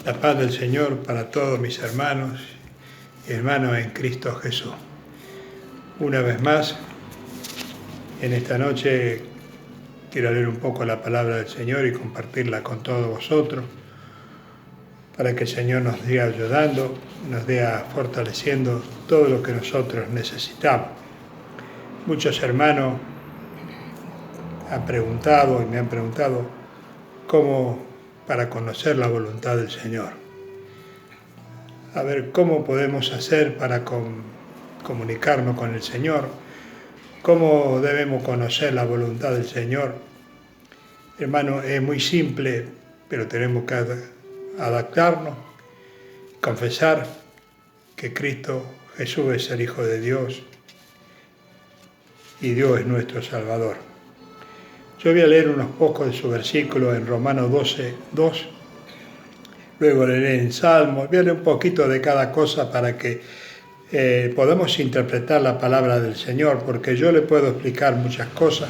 La paz del Señor para todos mis hermanos y hermanos en Cristo Jesús. Una vez más, en esta noche quiero leer un poco la palabra del Señor y compartirla con todos vosotros, para que el Señor nos siga ayudando, nos siga fortaleciendo todo lo que nosotros necesitamos. Muchos hermanos han preguntado y me han preguntado cómo para conocer la voluntad del Señor. A ver, ¿cómo podemos hacer para comunicarnos con el Señor? ¿Cómo debemos conocer la voluntad del Señor? Hermano, es muy simple, pero tenemos que adaptarnos, confesar que Cristo Jesús es el Hijo de Dios y Dios es nuestro Salvador. Yo voy a leer unos pocos de su versículo en Romanos 12:2, luego leeré en Salmos, voy a leer un poquito de cada cosa para que podamos interpretar la palabra del Señor, porque yo le puedo explicar muchas cosas,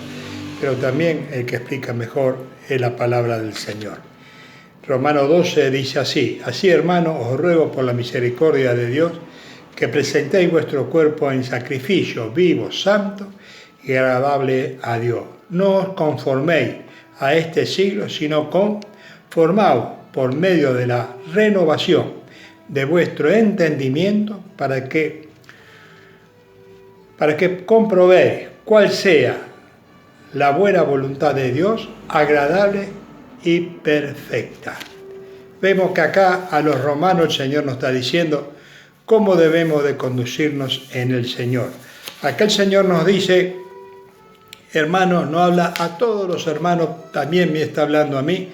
pero también el que explica mejor es la palabra del Señor. Romanos 12 dice así: así, hermanos, os ruego por la misericordia de Dios que presentéis vuestro cuerpo en sacrificio vivo, santo y agradable a Dios. No os conforméis a este siglo, sino conformaos por medio de la renovación de vuestro entendimiento para que comprobéis cuál sea la buena voluntad de Dios, agradable y perfecta. Vemos que acá a los romanos el Señor nos está diciendo cómo debemos de conducirnos en el Señor. Acá el Señor nos dice, hermanos, no habla a todos los hermanos, también me está hablando a mí,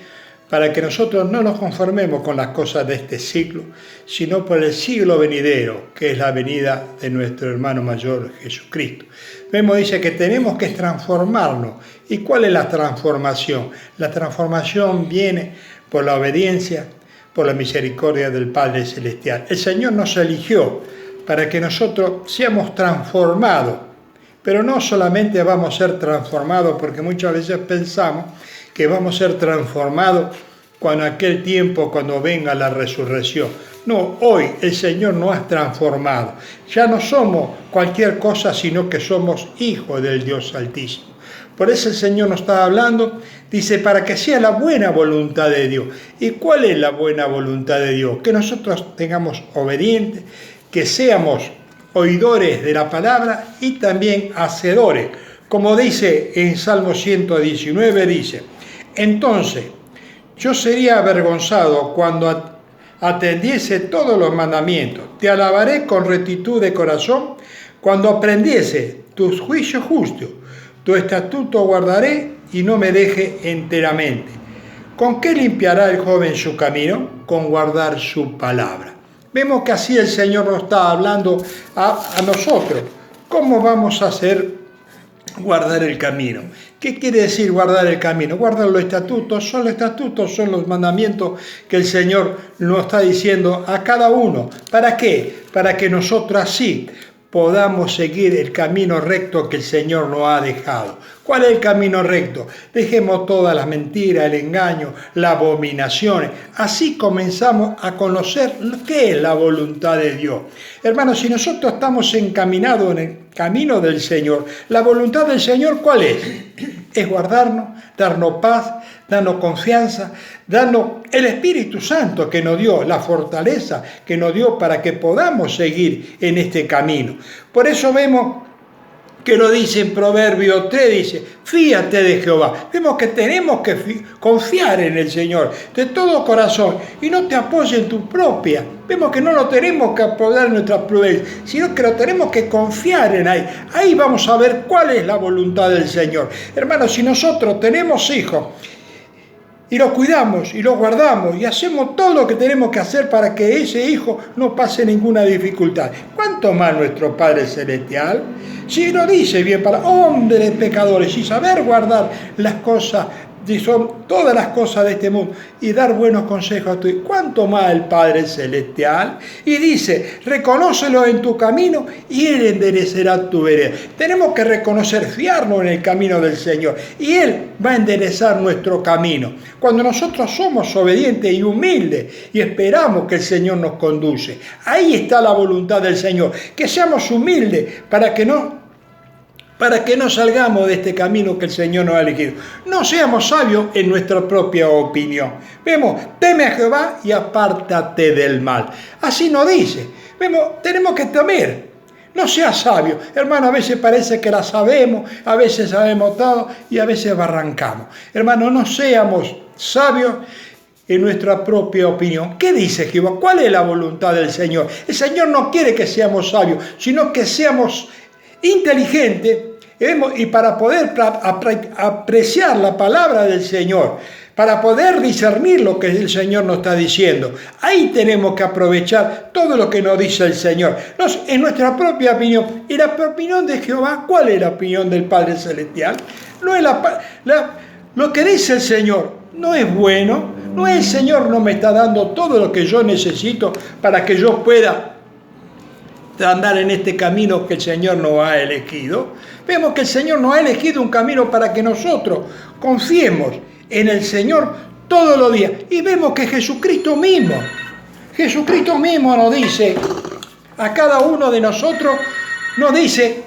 para que nosotros no nos conformemos con las cosas de este siglo, sino por el siglo venidero, que es la venida de nuestro hermano mayor Jesucristo. Vemos, dice que tenemos que transformarnos. ¿Y cuál es la transformación? La transformación viene por la obediencia, por la misericordia del Padre Celestial. El Señor nos eligió para que nosotros seamos transformados, pero no solamente vamos a ser transformados, porque muchas veces pensamos que vamos a ser transformados cuando aquel tiempo, cuando venga la resurrección. No, hoy el Señor nos ha transformado. Ya no somos cualquier cosa, sino que somos hijos del Dios Altísimo. Por eso el Señor nos está hablando, dice, para que sea la buena voluntad de Dios. ¿Y cuál es la buena voluntad de Dios? Que nosotros tengamos obedientes, que seamos oidores de la palabra y también hacedores. Como dice en Salmo 119, dice, entonces yo sería avergonzado cuando atendiese todos los mandamientos. Te alabaré con rectitud de corazón cuando aprendiese tus juicios justos. Tu estatuto guardaré y no me deje enteramente. ¿Con qué limpiará el joven su camino? Con guardar su palabra. Vemos que así el Señor nos está hablando a nosotros. ¿Cómo vamos a hacer guardar el camino? ¿Qué quiere decir guardar el camino? Guardar los estatutos, son los mandamientos que el Señor nos está diciendo a cada uno. ¿Para qué? Para que nosotros así podamos seguir el camino recto que el Señor nos ha dejado. ¿Cuál es el camino recto? Dejemos todas las mentiras, el engaño, las abominaciones. Así comenzamos a conocer qué es la voluntad de Dios. Hermanos, si nosotros estamos encaminados en el camino del Señor, la voluntad del Señor, ¿cuál es? Es guardarnos, darnos paz, darnos confianza, darnos el Espíritu Santo que nos dio, la fortaleza que nos dio para que podamos seguir en este camino. Por eso vemos que lo dice en Proverbio 3, dice, fíate de Jehová. Vemos que tenemos que confiar en el Señor de todo corazón y no te apoyes en tu propia. Vemos que no lo tenemos que apoyar en nuestra prudencia, sino que lo tenemos que confiar en ahí. Ahí vamos a ver cuál es la voluntad del Señor. Hermanos, si nosotros tenemos hijos y los cuidamos y los guardamos y hacemos todo lo que tenemos que hacer para que ese hijo no pase ninguna dificultad, ¿cuánto más nuestro Padre Celestial? Si lo dice bien para hombres pecadores y saber guardar las cosas son todas las cosas de este mundo y dar buenos consejos a tu hijo. ¿Cuánto más el Padre Celestial? Y dice, reconócelo en tu camino y Él enderecerá tu vereda. Tenemos que reconocer, fiarnos en el camino del Señor y Él va a enderezar nuestro camino. Cuando nosotros somos obedientes y humildes y esperamos que el Señor nos conduce, ahí está la voluntad del Señor, que seamos humildes para que no salgamos de este camino que el Señor nos ha elegido. No seamos sabios en nuestra propia opinión. Vemos, teme a Jehová y apártate del mal. Así nos dice. Vemos, tenemos que temer. No seas sabio. Hermano, a veces parece que la sabemos, a veces sabemos todo y a veces barrancamos. Hermano, no seamos sabios en nuestra propia opinión. ¿Qué dice Jehová? ¿Cuál es la voluntad del Señor? El Señor no quiere que seamos sabios, sino que seamos inteligentes y para poder apreciar la palabra del Señor, para poder discernir lo que el Señor nos está diciendo. Ahí tenemos que aprovechar todo lo que nos dice el Señor. En nuestra propia opinión. ¿Y la opinión de Jehová? ¿Cuál es la opinión del Padre Celestial? No es lo que dice el Señor. No es bueno. No es el Señor no me está dando todo lo que yo necesito para que yo pueda andar en este camino que el Señor nos ha elegido. Vemos que el Señor nos ha elegido un camino para que nosotros confiemos en el Señor todos los días. Y vemos que Jesucristo mismo nos dice, a cada uno de nosotros nos dice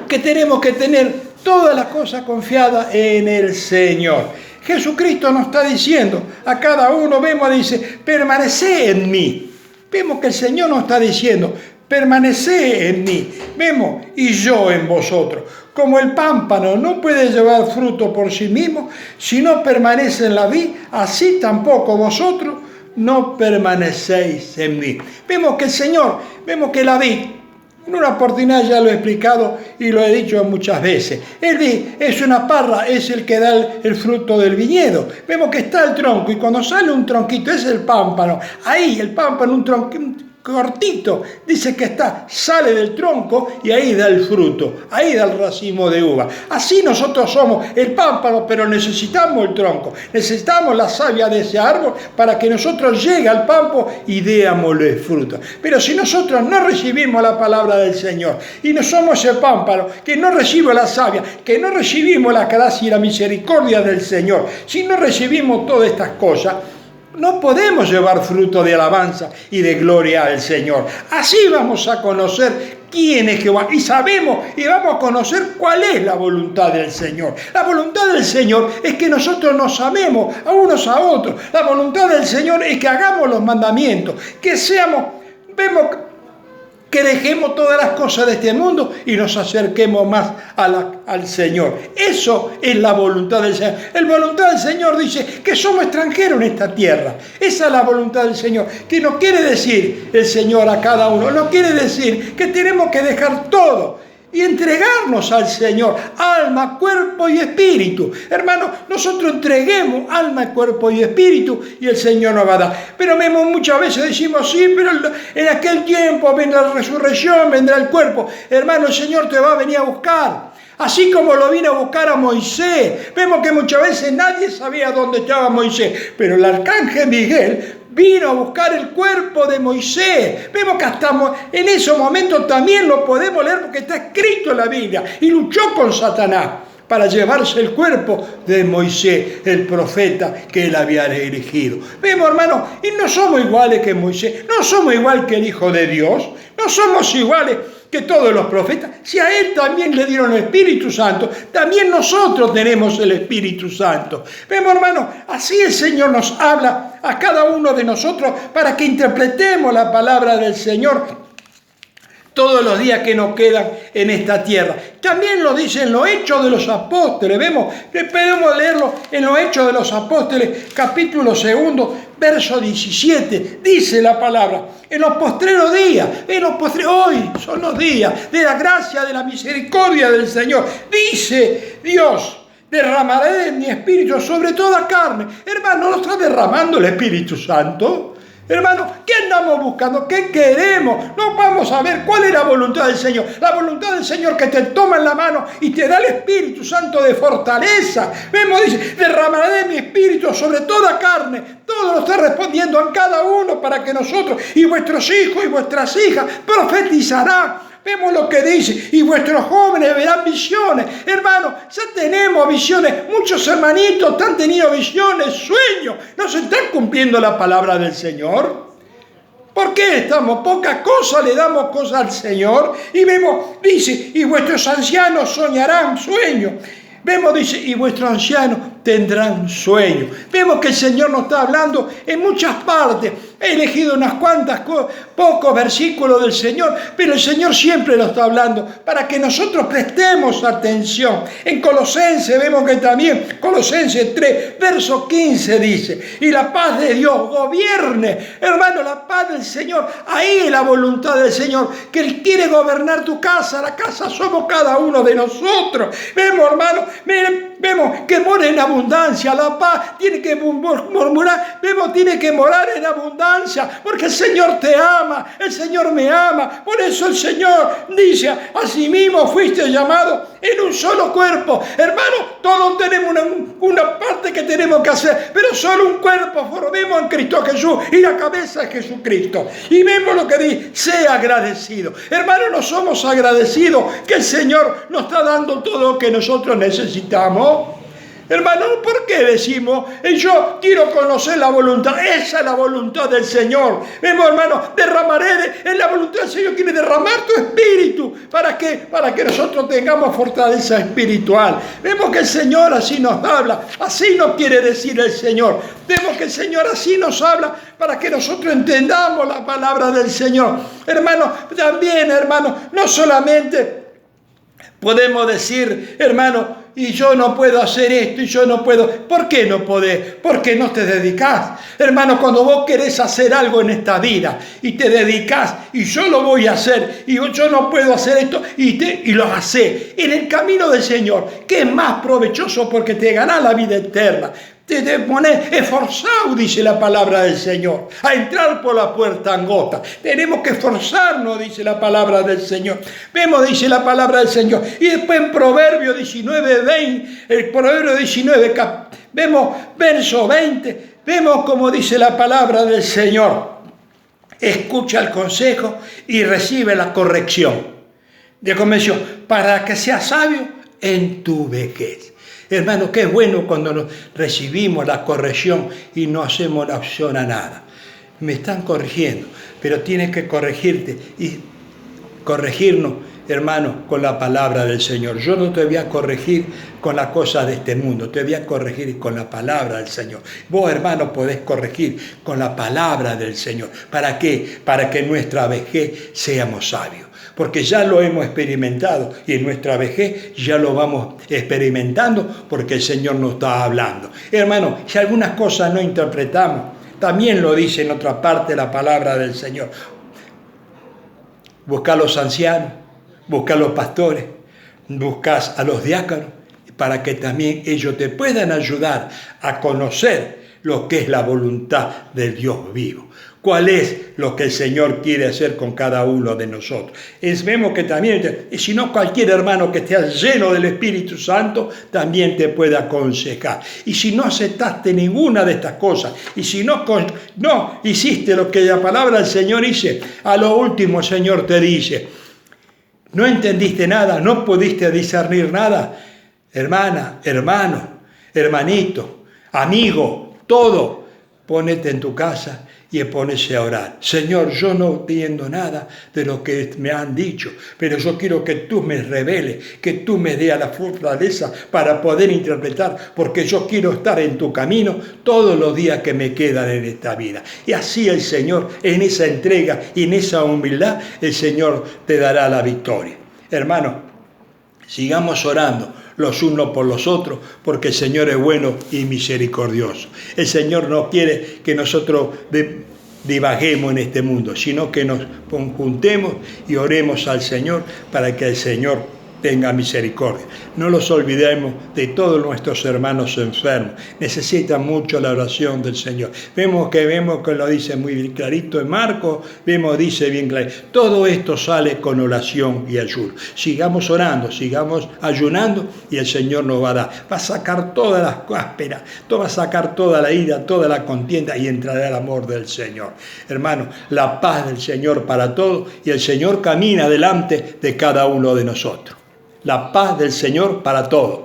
que tenemos que tener todas las cosas confiadas en el Señor. Jesucristo nos está diciendo, a cada uno dice, permaneced en mí. Vemos que el Señor nos está diciendo, permaneced en mí. Vemos, y yo en vosotros. Como el pámpano no puede llevar fruto por sí mismo, si no permanece en la vid, así tampoco vosotros no permanecéis en mí. Vemos que el Señor, vemos que la vid, en una oportunidad ya lo he explicado y lo he dicho muchas veces. El vid es una parra, es el que da el fruto del viñedo. Vemos que está el tronco y cuando sale un tronquito, es el pámpano. Ahí el pámpano, un tronquito cortito, dice que sale del tronco y ahí da el fruto, ahí da el racimo de uva. Así nosotros somos el pámpano, pero necesitamos el tronco, necesitamos la savia de ese árbol para que nosotros llegue al campo y démosle fruto. Pero si nosotros no recibimos la palabra del Señor y no somos el pámpano, que no recibe la savia, que no recibimos la gracia y la misericordia del Señor, si no recibimos todas estas cosas, no podemos llevar fruto de alabanza y de gloria al Señor. Así vamos a conocer quién es Jehová y sabemos y vamos a conocer cuál es la voluntad del Señor. La voluntad del Señor es que nosotros nos amemos a unos a otros. La voluntad del Señor es que hagamos los mandamientos, que que dejemos todas las cosas de este mundo y nos acerquemos más al Señor. Eso es la voluntad del Señor. La voluntad del Señor dice que somos extranjeros en esta tierra. Esa es la voluntad del Señor. Que no quiere decir el Señor a cada uno. No quiere decir que tenemos que dejar todo y entregarnos al Señor, alma, cuerpo y espíritu. Hermano, nosotros entreguemos alma, cuerpo y espíritu y el Señor nos va a dar. Pero muchas veces decimos, sí, pero en aquel tiempo vendrá la resurrección, vendrá el cuerpo. Hermano, el Señor te va a venir a buscar. Así como lo vino a buscar a Moisés. Vemos que muchas veces nadie sabía dónde estaba Moisés, pero el arcángel Miguel vino a buscar el cuerpo de Moisés. Vemos que hasta en esos momentos también lo podemos leer porque está escrito en la Biblia. Y luchó con Satanás para llevarse el cuerpo de Moisés, el profeta que él había elegido. Vemos, hermano, y no somos iguales que Moisés, no somos igual que el Hijo de Dios, no somos iguales que todos los profetas. Si a él también le dieron el Espíritu Santo, también nosotros tenemos el Espíritu Santo. Vemos, hermano, así el Señor nos habla a cada uno de nosotros para que interpretemos la palabra del Señor todos los días que nos quedan en esta tierra. También lo dice en los Hechos de los Apóstoles. Podemos leerlo en los Hechos de los Apóstoles, capítulo 2, verso 17. Dice la palabra, en los postreros días, hoy son los días de la gracia, de la misericordia del Señor. Dice Dios, derramaré de mi espíritu sobre toda carne. Hermano, ¿no está derramando el Espíritu Santo? Hermano, ¿qué andamos buscando? ¿Qué queremos? No vamos a ver cuál es la voluntad del Señor. La voluntad del Señor que te toma en la mano y te da el Espíritu Santo de fortaleza. Vemos, dice, derramaré mi Espíritu sobre toda carne. Todo lo está respondiendo a cada uno para que nosotros y vuestros hijos y vuestras hijas profetizarán. Vemos lo que dice, y vuestros jóvenes verán visiones. Hermano, ya tenemos visiones. Muchos hermanitos han tenido visiones, sueños. ¿No se está cumpliendo la palabra del Señor? ¿Por qué estamos? Pocas cosas le damos cosas al Señor. Y vemos, dice, y vuestros ancianos soñarán sueños. Vemos, dice, y vuestros ancianos tendrán sueño. Vemos que el Señor nos está hablando en muchas partes. He elegido unas cuantas, pocos versículos del Señor, pero el Señor siempre lo está hablando para que nosotros prestemos atención. En Colosenses vemos que también, Colosenses 3, verso 15 dice, y la paz de Dios gobierne. Hermano, la paz del Señor, ahí es la voluntad del Señor, que Él quiere gobernar tu casa. La casa somos cada uno de nosotros. Vemos, hermano, miren, vemos que mora en abundancia. La paz tiene que murmurar, vemos, tiene que morar en abundancia, porque el Señor te ama, el Señor me ama. Por eso el Señor dice, asimismo fuiste llamado en un solo cuerpo. Hermano, todos tenemos una parte que tenemos que hacer, pero solo un cuerpo formemos en Cristo Jesús, y la cabeza es Jesucristo. Y vemos lo que dice, sea agradecido. Hermano, no somos agradecidos que el Señor nos está dando todo lo que nosotros necesitamos. Hermano, ¿por qué decimos, yo quiero conocer la voluntad? Esa es la voluntad del Señor. Vemos, hermano, derramaré en la voluntad del Señor. Quiere derramar tu espíritu. ¿Para qué? Para que nosotros tengamos fortaleza espiritual. Vemos que el Señor así nos habla. Así nos quiere decir el Señor. Vemos que el Señor así nos habla para que nosotros entendamos la palabra del Señor. Hermano, también, hermano, no solamente podemos decir, hermano, y yo no puedo hacer esto, y yo no puedo. ¿Por qué no podés? Porque no te dedicás. Hermano, cuando vos querés hacer algo en esta vida y te dedicás, y yo lo voy a hacer, y yo no puedo hacer esto, y lo hacés en el camino del Señor, que es más provechoso porque te ganás la vida eterna. Te pones esforzado, dice la palabra del Señor, a entrar por la puerta angosta. Tenemos que esforzarnos, dice la palabra del Señor. Vemos, dice la palabra del Señor. Y después en Proverbio 19, 20, el Proverbio 19, vemos verso 20, vemos como dice la palabra del Señor. Escucha el consejo y recibe la corrección. De convención, para que seas sabio en tu vejez. Hermano, qué bueno cuando recibimos la corrección y no hacemos la opción a nada. Me están corrigiendo, pero tienes que corregirte y corregirnos, hermano, con la palabra del Señor. Yo no te voy a corregir con las cosas de este mundo, te voy a corregir con la palabra del Señor. Vos, hermano, podés corregir con la palabra del Señor. ¿Para qué? Para que en nuestra vejez seamos sabios. Porque ya lo hemos experimentado y en nuestra vejez ya lo vamos experimentando porque el Señor nos está hablando. Hermano, si algunas cosas no interpretamos, también lo dice en otra parte la palabra del Señor. Busca a los ancianos, busca a los pastores, buscas a los diáconos para que también ellos te puedan ayudar a conocer lo que es la voluntad del Dios vivo. ¿Cuál es lo que el Señor quiere hacer con cada uno de nosotros? Vemos que también, y si no, cualquier hermano que esté lleno del Espíritu Santo también te puede aconsejar. Y si no aceptaste ninguna de estas cosas, y si no hiciste lo que la palabra del Señor dice, a lo último el Señor te dice, no entendiste nada, no pudiste discernir nada, hermana, hermano, hermanito, amigo, todo, ponete en tu casa y ponerse a orar. Señor, yo no entiendo nada de lo que me han dicho, pero yo quiero que tú me reveles, que tú me des la fortaleza para poder interpretar, porque yo quiero estar en tu camino todos los días que me quedan en esta vida. Y así el Señor, en esa entrega y en esa humildad, el Señor te dará la victoria. Hermano, sigamos orando los unos por los otros, porque el Señor es bueno y misericordioso. El Señor no quiere que nosotros divaguemos en este mundo, sino que nos juntemos y oremos al Señor para que el Señor tenga misericordia. No los olvidemos de todos nuestros hermanos enfermos. Necesitan mucho la oración del Señor. Vemos que lo dice muy bien clarito en Marcos, dice bien clarito. Todo esto sale con oración y ayuno. Sigamos orando, sigamos ayunando y el Señor nos va a dar. Va a sacar todas las ásperas, va a sacar toda la ira, toda la contienda y entrará el amor del Señor. Hermano, la paz del Señor para todos y el Señor camina delante de cada uno de nosotros. La paz del Señor para todos.